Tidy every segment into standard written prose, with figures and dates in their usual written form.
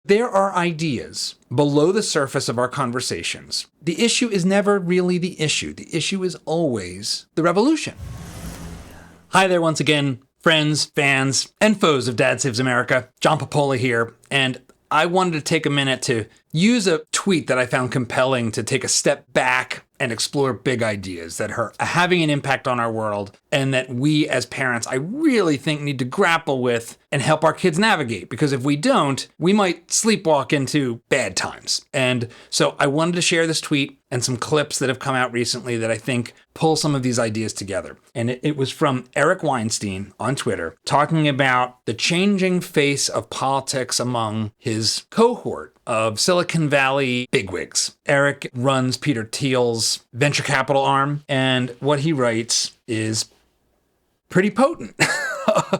There are ideas below the surface of our conversations. The issue is never really the issue. The issue is always the revolution. Hi there once again, friends, fans, and foes of Dad Saves America. John Popola here, and I wanted to take a minute to use a tweet that I found compelling to take a step back and explore big ideas that are having an impact on our world and that we as parents, I really think, need to grapple with and help our kids navigate. Because if we don't, we might sleepwalk into bad times. And so I wanted to share this tweet and some clips that have come out recently that I think pull some of these ideas together. And it was from Eric Weinstein on Twitter talking about the changing face of politics among his cohort of Silicon Valley bigwigs. Eric runs Peter Thiel's venture capital arm, and what he writes is pretty potent.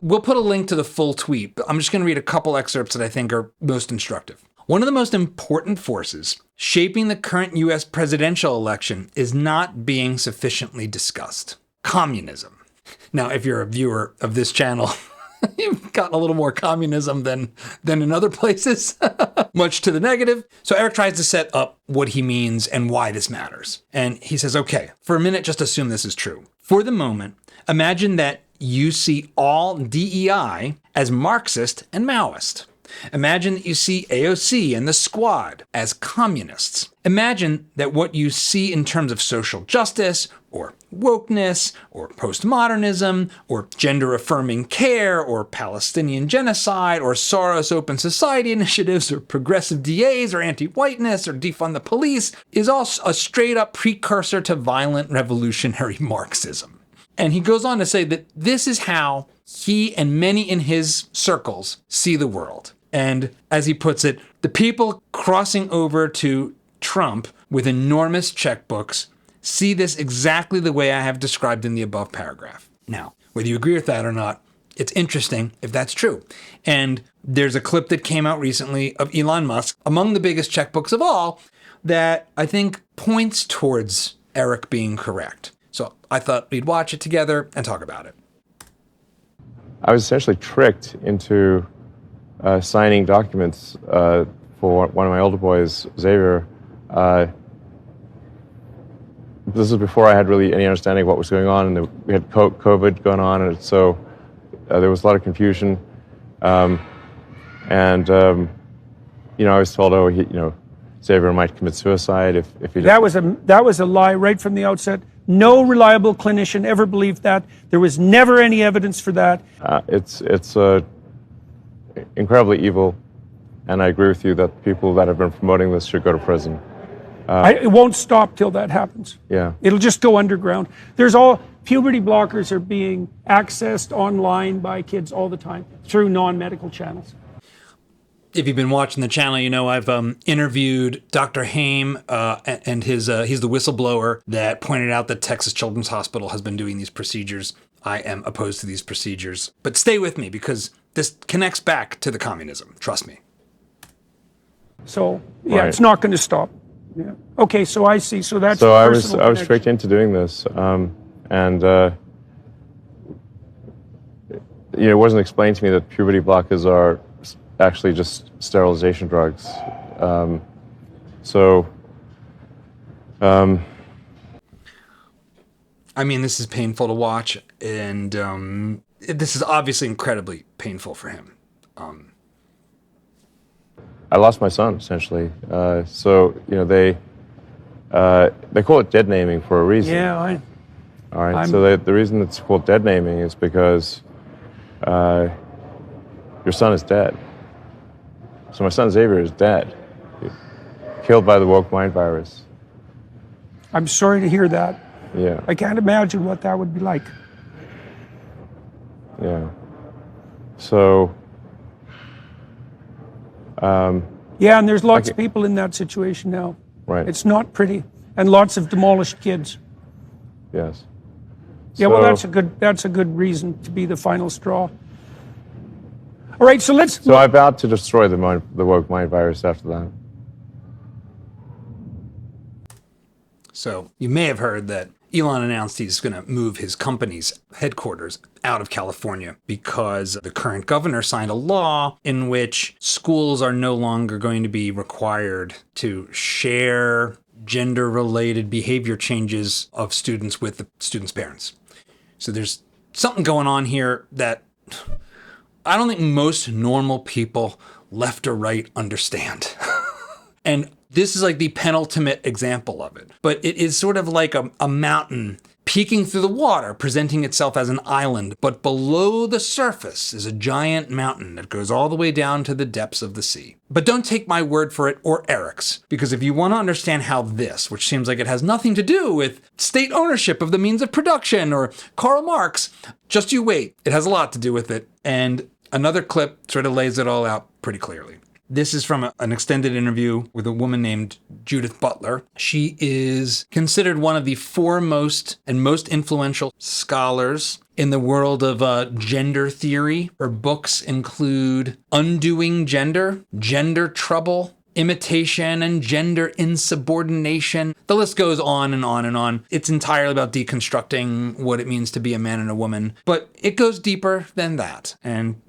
We'll put a link to the full tweet, but I'm just going to read a couple excerpts that I think are most instructive. One of the most important forces shaping the current US presidential election is not being sufficiently discussed. Communism. Now, if you're a viewer of this channel, you've gotten a little more communism than in other places, much to the negative. So Eric tries to set up what he means and why this matters. And he says, okay, for a minute, just assume this is true. For the moment, imagine that you see all DEI as Marxist and Maoist. Imagine that you see AOC and the Squad as communists. Imagine that what you see in terms of social justice or wokeness or postmodernism or gender-affirming care or Palestinian genocide or Soros Open Society initiatives or progressive DAs or anti-whiteness or defund the police is all a straight-up precursor to violent revolutionary Marxism. And he goes on to say that this is how he and many in his circles see the world. And as he puts it, the people crossing over to Trump with enormous checkbooks see this exactly the way I have described in the above paragraph. Now, whether you agree with that or not, it's interesting if that's true. And there's a clip that came out recently of Elon Musk, among the biggest checkbooks of all, that I think points towards Eric being correct. So I thought we'd watch it together and talk about it. I was essentially tricked into signing documents for one of my older boys, Xavier. This is before I had really any understanding of what was going on, and we had COVID going on, and so there was a lot of confusion. I was told, Xavier might commit suicide if he. That was a lie right from the outset. No reliable clinician ever believed that. There was never any evidence for that. It's incredibly evil, and I agree with you that people that have been promoting this should go to prison. It won't stop till that happens. Yeah. It'll just go underground. Puberty blockers are being accessed online by kids all the time through non-medical channels. If you've been watching the channel, you know I've interviewed Dr. Haim, and he's the whistleblower that pointed out that Texas Children's Hospital has been doing these procedures. I am opposed to these procedures. But stay with me because this connects back to the communism. Trust me. So, yeah, Right. It's not going to stop. Yeah. Okay, so I see. So that's So I was tricked into doing this, it wasn't explained to me that puberty blockers are actually just sterilization drugs. I mean, this is painful to watch, and this is obviously incredibly painful for him. I lost my son, essentially. They call it dead naming for a reason. Yeah, All right. So the reason it's called dead naming is because your son is dead. So my son Xavier is dead, killed by the woke mind virus. I'm sorry to hear that. Yeah. I can't imagine what that would be like. Yeah. So. Yeah, and there's lots of people in that situation now. Right. It's not pretty, and lots of demolished kids. Yes. Yeah, well, that's a good reason to be the final straw. All right, so let's. So I vowed to destroy the woke mind virus after that. So you may have heard that Elon announced he's going to move his company's headquarters out of California because the current governor signed a law in which schools are no longer going to be required to share gender-related behavior changes of students with the students' parents. So there's something going on here that I don't think most normal people, left or right, understand. And this is like the penultimate example of it. But it is sort of like a mountain peeking through the water, presenting itself as an island. But below the surface is a giant mountain that goes all the way down to the depths of the sea. But don't take my word for it or Eric's, because if you want to understand how this, which seems like it has nothing to do with state ownership of the means of production or Karl Marx, just you wait. It has a lot to do with it. And another clip sort of lays it all out pretty clearly. This is from an extended interview with a woman named Judith Butler. She is considered one of the foremost and most influential scholars in the world of gender theory. Her books include Undoing Gender, Gender Trouble, Imitation, and Gender Insubordination. The list goes on and on and on. It's entirely about deconstructing what it means to be a man and a woman, but it goes deeper than that. And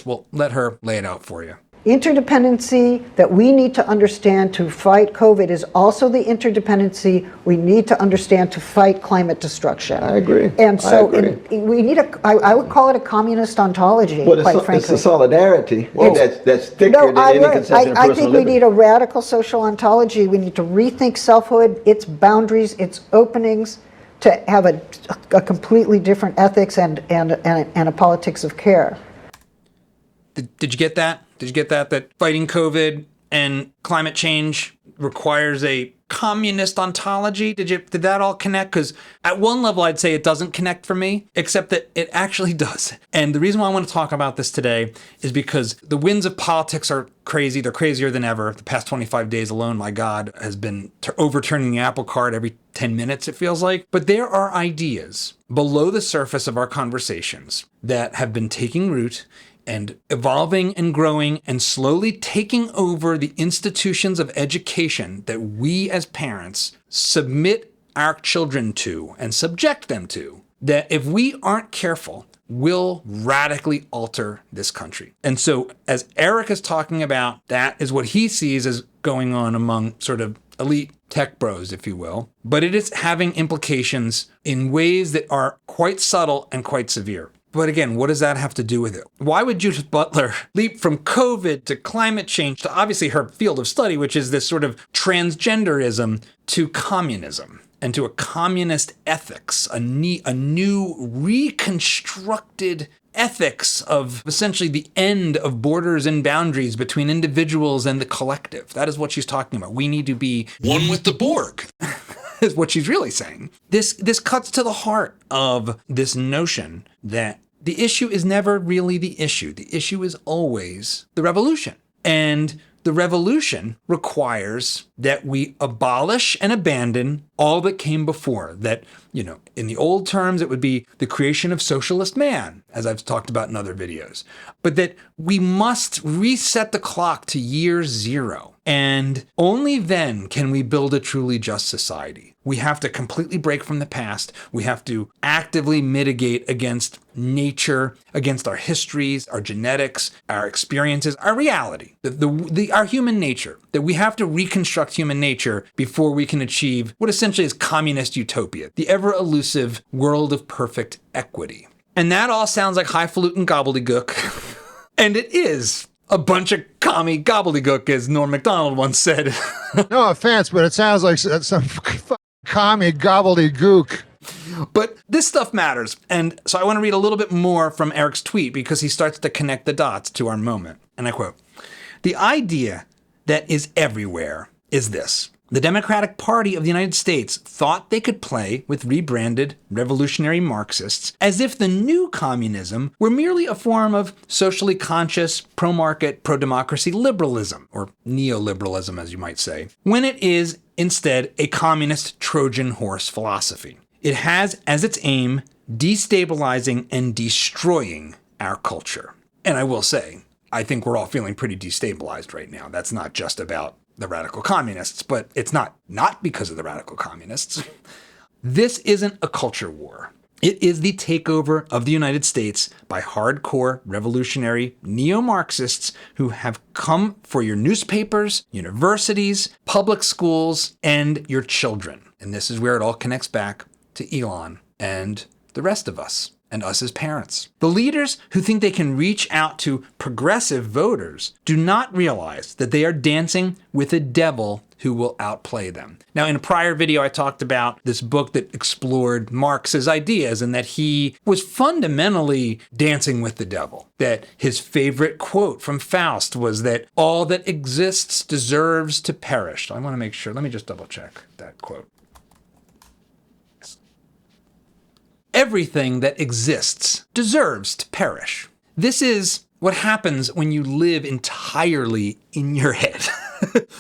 we'll let her lay it out for you. Interdependency that we need to understand to fight COVID is also the interdependency we need to understand to fight climate destruction. I agree. And so we need I would call it a communist ontology, quite frankly. It's a solidarity that's thicker than any conception of personal I think liberty. we need a radical social ontology. We need to rethink selfhood, its boundaries, its openings, to have a completely different ethics and a politics of care. Did you get that? Did you get that? That fighting COVID and climate change requires a communist ontology? Did that all connect? Because at one level, I'd say it doesn't connect for me, except that it actually does. And the reason why I want to talk about this today is because the winds of politics are crazy. They're crazier than ever. The past 25 days alone, my God, has been overturning the apple cart every 10 minutes, it feels like. But there are ideas below the surface of our conversations that have been taking root and evolving and growing and slowly taking over the institutions of education that we as parents submit our children to and subject them to, that if we aren't careful, will radically alter this country. And so as Eric is talking about, that is what he sees as going on among sort of elite tech bros, if you will. But it is having implications in ways that are quite subtle and quite severe. But again, what does that have to do with it? Why would Judith Butler leap from COVID to climate change to obviously her field of study, which is this sort of transgenderism, to communism and to a communist ethics, a new reconstructed ethics of essentially the end of borders and boundaries between individuals and the collective? That is what she's talking about. We need to be one with the Borg. Is what she's really saying. This cuts to the heart of this notion that the issue is never really the issue. The issue is always the revolution. And the revolution requires that we abolish and abandon all that came before. That, in the old terms, it would be the creation of socialist man, as I've talked about in other videos. But that we must reset the clock to year zero. And only then can we build a truly just society. We have to completely break from the past. We have to actively mitigate against nature, against our histories, our genetics, our experiences, our reality, our human nature. That we have to reconstruct human nature before we can achieve what essentially is communist utopia, the ever-elusive world of perfect equity. And that all sounds like highfalutin gobbledygook. And it is a bunch of commie gobbledygook, as Norm Macdonald once said. No offense, but it sounds like some commie gobbledygook. But this stuff matters. And so I want to read a little bit more from Eric's tweet because he starts to connect the dots to our moment. And I quote, "The idea that is everywhere is this. The Democratic Party of the United States thought they could play with rebranded revolutionary Marxists as if the new communism were merely a form of socially conscious, pro-market, pro-democracy liberalism, or neoliberalism, as you might say, when it is instead a communist Trojan Horse philosophy. It has as its aim destabilizing and destroying our culture." And I will say, I think we're all feeling pretty destabilized right now. That's not just about the radical communists, but it's not because of the radical communists. This isn't a culture war. It is the takeover of the United States by hardcore revolutionary neo-Marxists who have come for your newspapers, universities, public schools, and your children. And this is where it all connects back to Elon and the rest of us, and us as parents. The leaders who think they can reach out to progressive voters do not realize that they are dancing with a devil who will outplay them. Now, in a prior video, I talked about this book that explored Marx's ideas and that he was fundamentally dancing with the devil. That his favorite quote from Faust was that all that exists deserves to perish. I want to make sure, let me just double check that quote. Everything that exists deserves to perish. This is what happens when you live entirely in your head.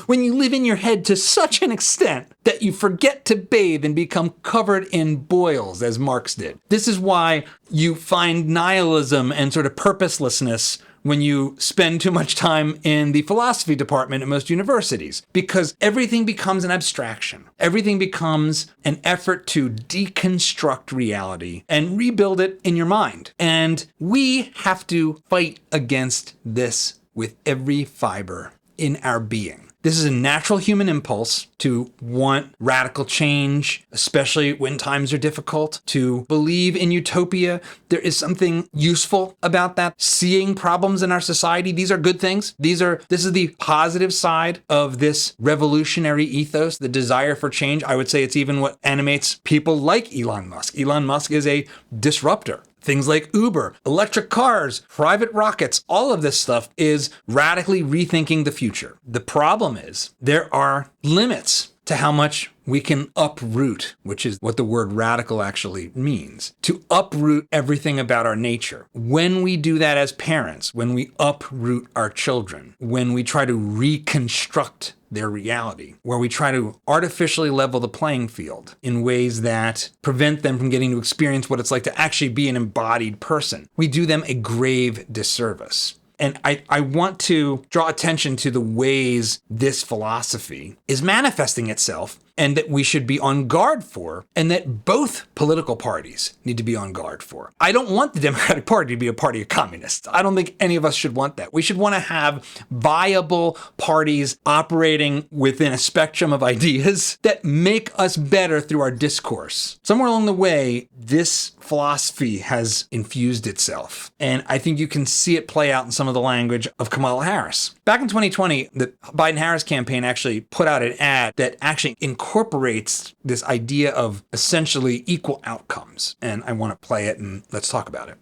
When you live in your head to such an extent that you forget to bathe and become covered in boils, as Marx did. This is why you find nihilism and sort of purposelessness when you spend too much time in the philosophy department at most universities, because everything becomes an abstraction. Everything becomes an effort to deconstruct reality and rebuild it in your mind. And we have to fight against this with every fiber in our being. This is a natural human impulse to want radical change, especially when times are difficult, to believe in utopia. There is something useful about that. Seeing problems in our society, these are good things. This is the positive side of this revolutionary ethos, the desire for change. I would say it's even what animates people like Elon Musk. Elon Musk is a disruptor. Things like Uber, electric cars, private rockets, all of this stuff is radically rethinking the future. The problem is there are limits to how much we can uproot, which is what the word radical actually means, to uproot everything about our nature. When we do that as parents, when we uproot our children, when we try to reconstruct their reality, where we try to artificially level the playing field in ways that prevent them from getting to experience what it's like to actually be an embodied person, we do them a grave disservice. And I want to draw attention to the ways this philosophy is manifesting itself and that we should be on guard for, and that both political parties need to be on guard for. I don't want the Democratic Party to be a party of communists. I don't think any of us should want that. We should want to have viable parties operating within a spectrum of ideas that make us better through our discourse. Somewhere along the way, this philosophy has infused itself. And I think you can see it play out in some of the language of Kamala Harris. Back in 2020, the Biden-Harris campaign actually put out an ad that actually incorporates this idea of essentially equal outcomes. And I want to play it and let's talk about it.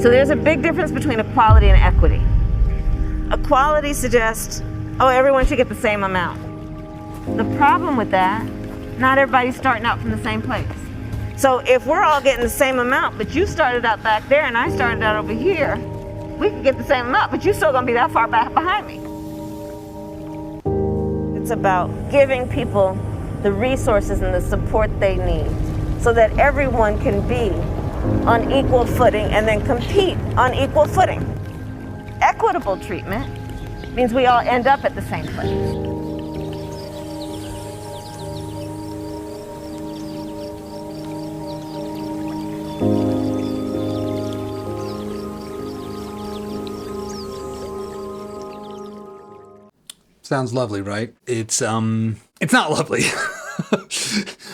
So there's a big difference between equality and equity. Equality suggests, everyone should get the same amount. The problem with that, not everybody's starting out from the same place. So if we're all getting the same amount, but you started out back there and I started out over here, we could get the same amount, but you're still gonna be that far back behind me. It's about giving people the resources and the support they need so that everyone can be on equal footing and then compete on equal footing. Equitable treatment means we all end up at the same place. Sounds lovely, right? It's not lovely.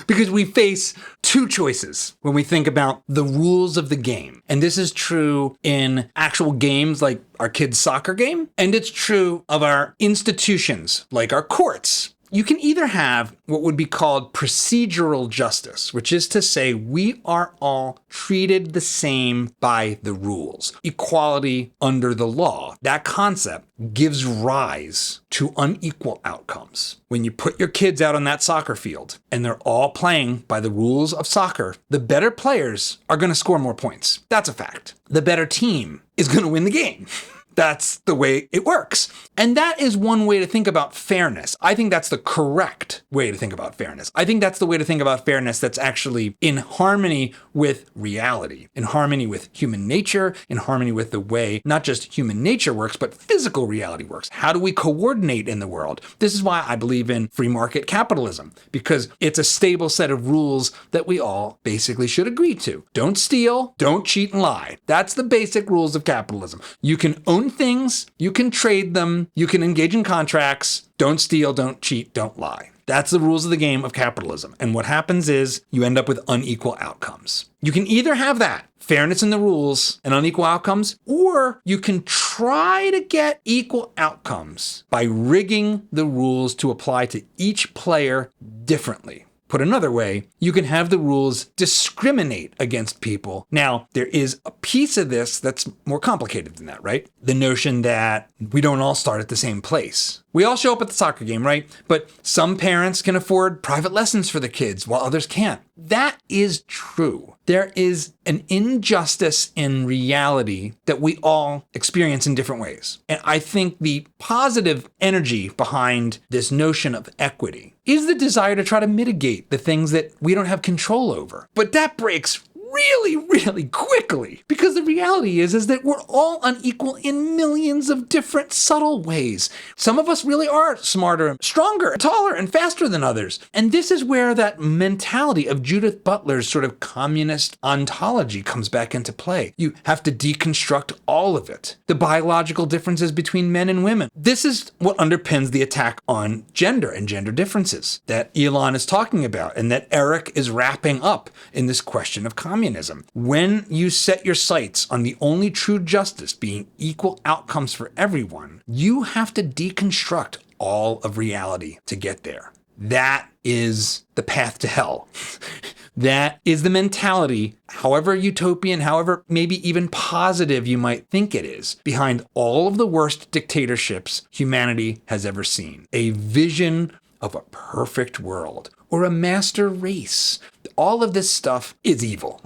Because we face two choices when we think about the rules of the game. And this is true in actual games like our kids' soccer game, and it's true of our institutions like our courts. You can either have what would be called procedural justice, which is to say we are all treated the same by the rules. Equality under the law. That concept gives rise to unequal outcomes. When you put your kids out on that soccer field and they're all playing by the rules of soccer, the better players are going to score more points. That's a fact. The better team is going to win the game. That's the way it works. And that is one way to think about fairness. I think that's the correct way to think about fairness. I think that's the way to think about fairness that's actually in harmony with reality, in harmony with human nature, in harmony with the way not just human nature works, but physical reality works. How do we coordinate in the world? This is why I believe in free market capitalism, because it's a stable set of rules that we all basically should agree to. Don't steal, don't cheat and lie. That's the basic rules of capitalism. You can own things, you can trade them, you can engage in contracts. Don't steal, don't cheat, don't lie. That's the rules of the game of capitalism. And what happens is you end up with unequal outcomes. You can either have that, fairness in the rules and unequal outcomes, or you can try to get equal outcomes by rigging the rules to apply to each player differently. Put another way, you can have the rules discriminate against people. Now, there is a piece of this that's more complicated than that, right? The notion that we don't all start at the same place. We all show up at the soccer game, right? But some parents can afford private lessons for the kids while others can't. That is true. There is an injustice in reality that we all experience in different ways. And I think the positive energy behind this notion of equity is the desire to try to mitigate the things that we don't have control over. But that breaks really, really quickly, because the reality is that we're all unequal in millions of different subtle ways. Some of us really are smarter, stronger, taller, and faster than others. And this is where that mentality of Judith Butler's sort of communist ontology comes back into play. You have to deconstruct all of it. The biological differences between men and women. This is what underpins the attack on gender and gender differences that Elon is talking about and that Eric is wrapping up in this question of communism. When you set your sights on the only true justice being equal outcomes for everyone, you have to deconstruct all of reality to get there. That is the path to hell. That is the mentality, however utopian, however maybe even positive you might think it is, behind all of the worst dictatorships humanity has ever seen. A vision of a perfect world or a master race. All of this stuff is evil.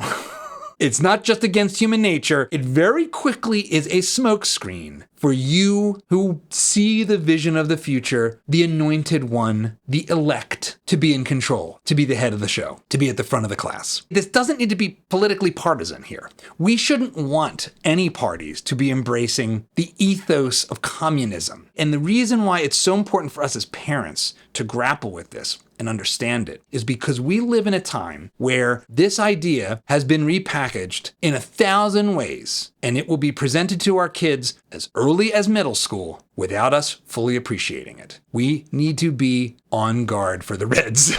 It's not just against human nature. It very quickly is a smokescreen for you who see the vision of the future, the anointed one, the elect, to be in control, to be the head of the show, to be at the front of the class. This doesn't need to be politically partisan here. We shouldn't want any parties to be embracing the ethos of communism. And the reason why it's so important for us as parents to grapple with this and understand it is because we live in a time where this idea has been repackaged in 1,000 ways, and it will be presented to our kids as early as middle school without us fully appreciating it. We need to be on guard for the Reds.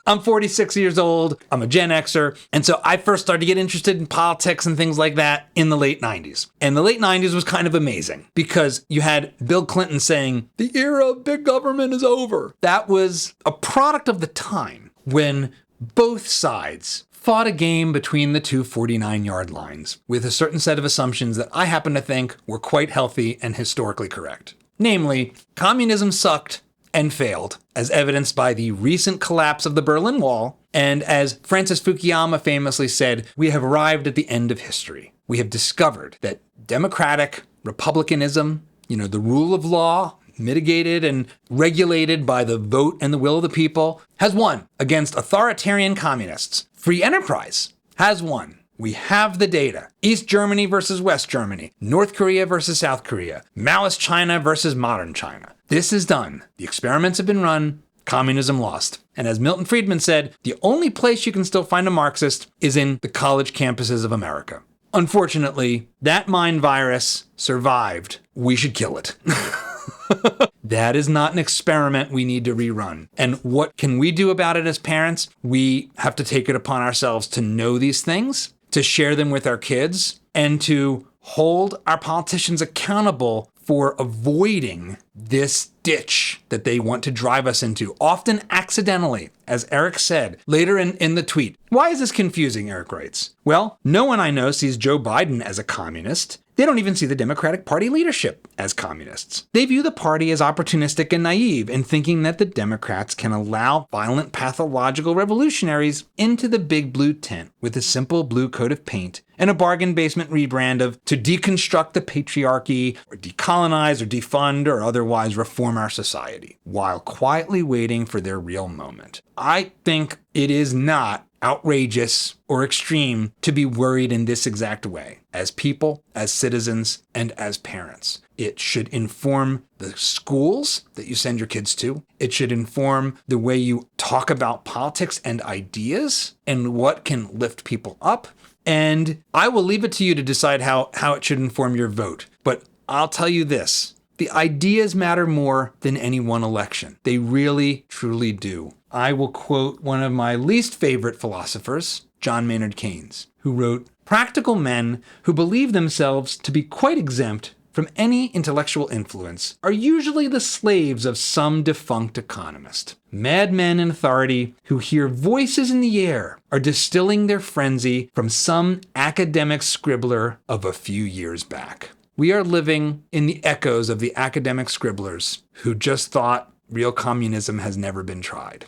I'm 46 years old, I'm a Gen Xer, and so I first started to get interested in politics and things like that in the late 90s. And the late 90s was kind of amazing because you had Bill Clinton saying, the era of big government is over. That was a product of the time when both sides fought a game between the two 49-yard lines with a certain set of assumptions that I happen to think were quite healthy and historically correct. Namely, communism sucked and failed, as evidenced by the recent collapse of the Berlin Wall. And as Francis Fukuyama famously said, we have arrived at the end of history. We have discovered that democratic republicanism, the rule of law, mitigated and regulated by the vote and the will of the people, has won against authoritarian communists. Free enterprise has won. We have the data. East Germany versus West Germany, North Korea versus South Korea, Maoist China versus modern China. This is done. The experiments have been run. Communism lost. And as Milton Friedman said, the only place you can still find a Marxist is in the college campuses of America. Unfortunately, that mind virus survived. We should kill it. That is not an experiment we need to rerun. And what can we do about it as parents? We have to take it upon ourselves to know these things, to share them with our kids, and to hold our politicians accountable for avoiding this ditch that they want to drive us into, often accidentally, as Eric said later in the tweet. Why is this confusing, Eric writes? Well, no one I know sees Joe Biden as a communist. They don't even see the Democratic Party leadership as communists. They view the party as opportunistic and naive in thinking that the Democrats can allow violent pathological revolutionaries into the big blue tent with a simple blue coat of paint and a bargain basement rebrand of to deconstruct the patriarchy or decolonize or defund or otherwise reform our society, while quietly waiting for their real moment. I think it is not outrageous or extreme to be worried in this exact way, as people, as citizens, and as parents. It should inform the schools that you send your kids to. It should inform the way you talk about politics and ideas and what can lift people up. And I will leave it to you to decide how it should inform your vote. But I'll tell you this, the ideas matter more than any one election. They really, truly do. I will quote one of my least favorite philosophers, John Maynard Keynes, who wrote, "Practical men who believe themselves to be quite exempt from any intellectual influence are usually the slaves of some defunct economist. Madmen in authority who hear voices in the air are distilling their frenzy from some academic scribbler of a few years back." We are living in the echoes of the academic scribblers who just thought real communism has never been tried.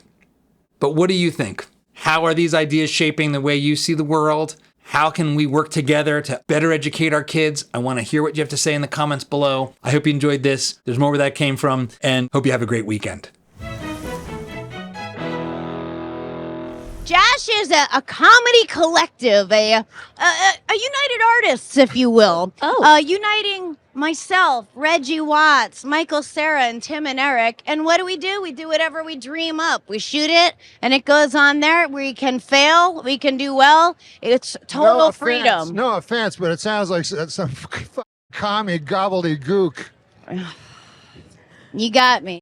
But what do you think? How are these ideas shaping the way you see the world? How can we work together to better educate our kids? I want to hear what you have to say in the comments below. I hope you enjoyed this. There's more where that came from, and hope you have a great weekend. Josh is a comedy collective, a United Artists, if you will. Uniting myself, Reggie Watts, Michael Cera, and Tim and Eric. And what do? We do whatever we dream up. We shoot it, and it goes on there. We can fail, we can do well. It's total freedom. No offense, but it sounds like some commie gobbledygook. You got me.